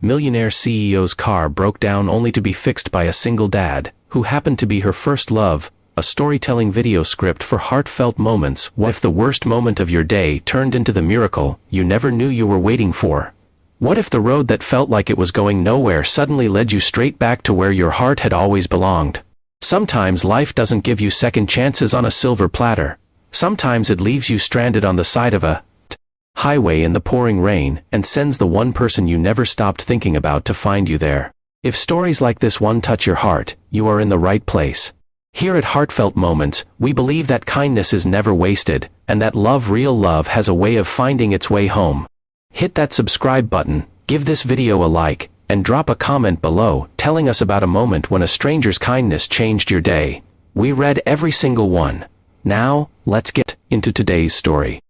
Millionaire CEO's car broke down only to be fixed by a single dad, who happened to be her first love, a storytelling video script for Heartfelt Moments. What if the worst moment of your day turned into the miracle you never knew you were waiting for? What if the road that felt like it was going nowhere suddenly led you straight back to where your heart had always belonged? Sometimes life doesn't give you second chances on a silver platter. Sometimes it leaves you stranded on the side of a highway in the pouring rain and sends the one person you never stopped thinking about to find you there. If stories like this one touch your heart, you are in the right place. Here at Heartfelt Moments, we believe that kindness is never wasted, and that real love has a way of finding its way home. Hit that subscribe button, give this video a like, and drop a comment below telling us about a moment when a stranger's kindness changed your day. We read every single one. Now, let's get into today's story.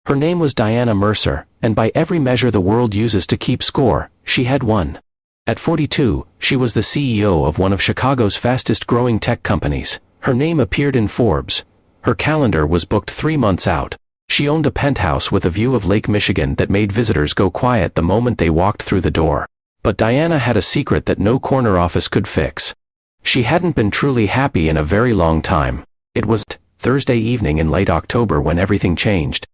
Her name was Diana Mercer, and by every measure the world uses to keep score, she had won. At 42, she was the CEO of one of Chicago's fastest-growing tech companies. Her name appeared in Forbes. Her calendar was booked 3 months out. She owned a penthouse with a view of Lake Michigan that made visitors go quiet the moment they walked through the door. But Diana had a secret that no corner office could fix. She hadn't been truly happy in a very long time. It was Thursday evening in late October when everything changed.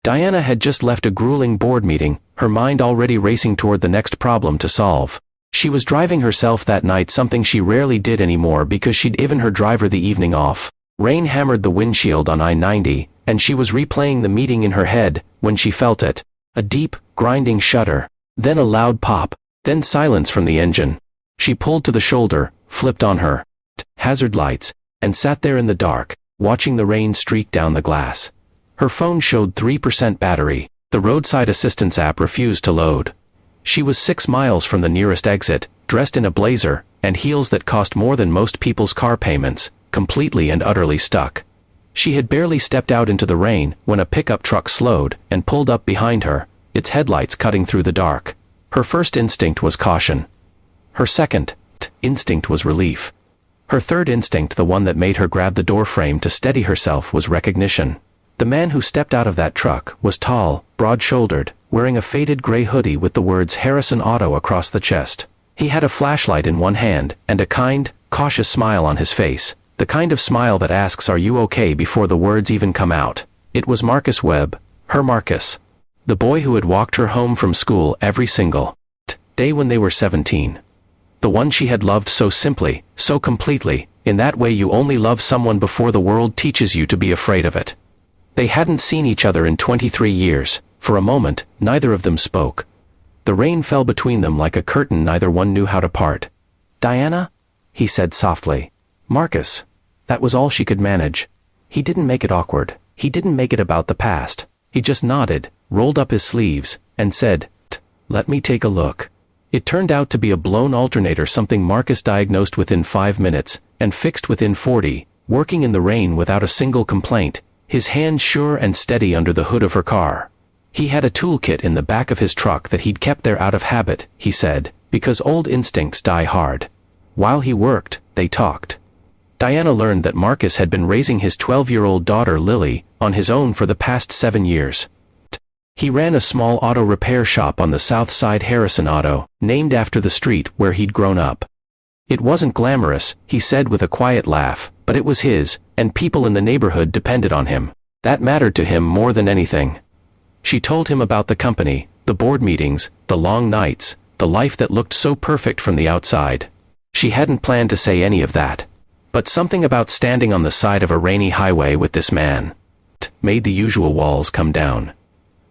Diana had just left a grueling board meeting, her mind already racing toward the next problem to solve. She was driving herself that night, something she rarely did anymore because she'd given her driver the evening off. Rain hammered the windshield on I-90, and she was replaying the meeting in her head when she felt it. A deep, grinding shudder, then a loud pop, then silence from the engine. She pulled to the shoulder, flipped on her hazard lights, and sat there in the dark, watching the rain streak down the glass. Her phone showed 3% battery. The roadside assistance app refused to load. She was 6 miles from the nearest exit, dressed in a blazer and heels that cost more than most people's car payments, completely and utterly stuck. She had barely stepped out into the rain when a pickup truck slowed and pulled up behind her, its headlights cutting through the dark. Her first instinct was caution. Her second instinct was relief. Her third instinct, the one that made her grab the doorframe to steady herself, was recognition. The man who stepped out of that truck was tall, broad-shouldered, wearing a faded gray hoodie with the words Harrison Auto across the chest. He had a flashlight in one hand and a kind, cautious smile on his face, the kind of smile that asks, "Are you okay?" before the words even come out. It was Marcus Webb, her Marcus. The boy who had walked her home from school every single day when they were 17. The one she had loved so simply, so completely, in that way you only love someone before the world teaches you to be afraid of it. They hadn't seen each other in 23 years. For a moment, neither of them spoke. The rain fell between them like a curtain neither one knew how to part. "Diana?" he said softly. "Marcus." That was all she could manage. He didn't make it awkward. He didn't make it about the past. He just nodded, rolled up his sleeves, and said, "Let me take a look." It turned out to be a blown alternator, something Marcus diagnosed within 5 minutes, and fixed within 40, working in the rain without a single complaint, his hands sure and steady under the hood of her car. He had a toolkit in the back of his truck that he'd kept there out of habit, he said, because old instincts die hard. While he worked, they talked. Diana learned that Marcus had been raising his 12-year-old daughter Lily on his own for the past 7 years. He ran a small auto repair shop on the south side, Harrison Auto, named after the street where he'd grown up. It wasn't glamorous, he said with a quiet laugh, but it was his, and people in the neighborhood depended on him. That mattered to him more than anything. She told him about the company, the board meetings, the long nights, the life that looked so perfect from the outside. She hadn't planned to say any of that. But something about standing on the side of a rainy highway with this man made the usual walls come down.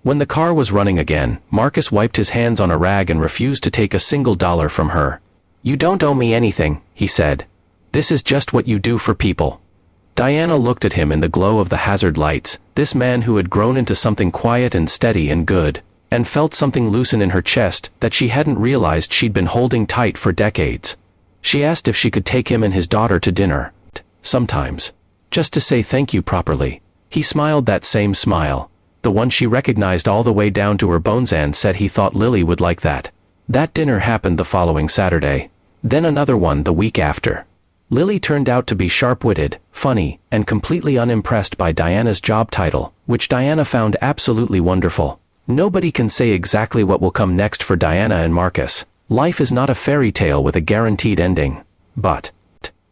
When the car was running again, Marcus wiped his hands on a rag and refused to take a single dollar from her. "You don't owe me anything," he said. "This is just what you do for people." Diana looked at him in the glow of the hazard lights, this man who had grown into something quiet and steady and good, and felt something loosen in her chest that she hadn't realized she'd been holding tight for decades. She asked if she could take him and his daughter to dinner, sometimes, just to say thank you properly. He smiled that same smile, the one she recognized all the way down to her bones, and said he thought Lily would like that. That dinner happened the following Saturday, then another one the week after. Lily turned out to be sharp-witted, funny, and completely unimpressed by Diana's job title, which Diana found absolutely wonderful. Nobody can say exactly what will come next for Diana and Marcus. Life is not a fairy tale with a guaranteed ending. But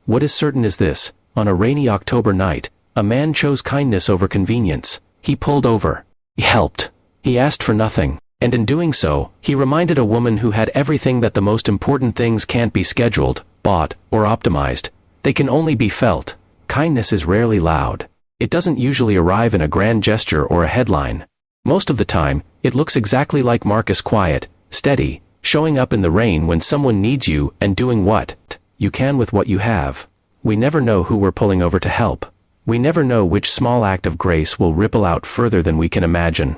what is certain is this: on a rainy October night, a man chose kindness over convenience. He pulled over. He helped. He asked for nothing. And in doing so, he reminded a woman who had everything that the most important things can't be scheduled, bought, or optimized. They can only be felt. Kindness is rarely loud. It doesn't usually arrive in a grand gesture or a headline. Most of the time, it looks exactly like Marcus: quiet, steady, showing up in the rain when someone needs you and doing what you can with what you have. We never know who we're pulling over to help. We never know which small act of grace will ripple out further than we can imagine.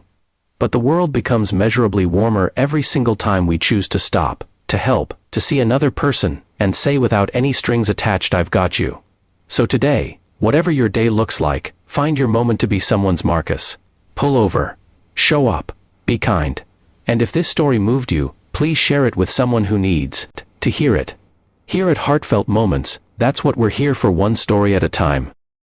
But the world becomes measurably warmer every single time we choose to stop, to help, to see another person, and say without any strings attached, "I've got you." So today, whatever your day looks like, find your moment to be someone's Marcus. Pull over. Show up. Be kind. And if this story moved you, please share it with someone who needs to hear it. Here at Heartfelt Moments, that's what we're here for, one story at a time.